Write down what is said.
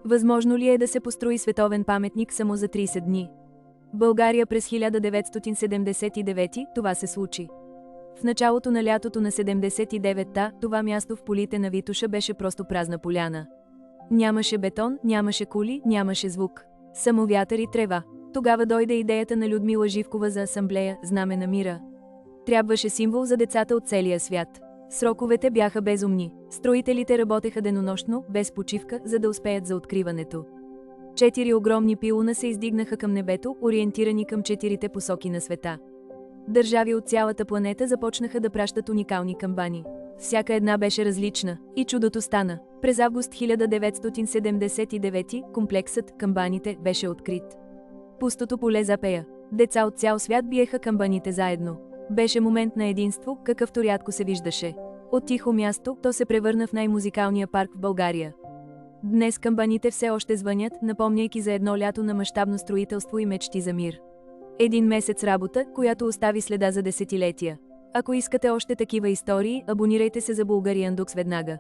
Възможно ли е да се построи световен паметник само за 30 дни? В България през 1979 това се случи. В началото на лятото на 79-та, това място в полите на Витоша беше просто празна поляна. Нямаше бетон, нямаше кули, нямаше звук. Само вятър и трева. Тогава дойде идеята на Людмила Живкова за асамблея «Знаме на мира». Трябваше символ за децата от целия свят. Сроковете бяха безумни. Строителите работеха денонощно, без почивка, за да успеят за откриването. 4 огромни пилона се издигнаха към небето, ориентирани към 4-те посоки на света. Държави от цялата планета започнаха да пращат уникални камбани. Всяка една беше различна, и чудото стана. През август 1979 комплексът камбаните беше открит. Пустото поле запея. Деца от цял свят биеха камбаните заедно. Беше момент на единство, какъвто рядко се виждаше. От тихо място, то се превърна в най-музикалния парк в България. Днес камбаните все още звънят, напомняйки за едно лято на мащабно строителство и мечти за мир. Един месец работа, която остави следа за десетилетия. Ако искате още такива истории, абонирайте се за Bulgarian Dux веднага.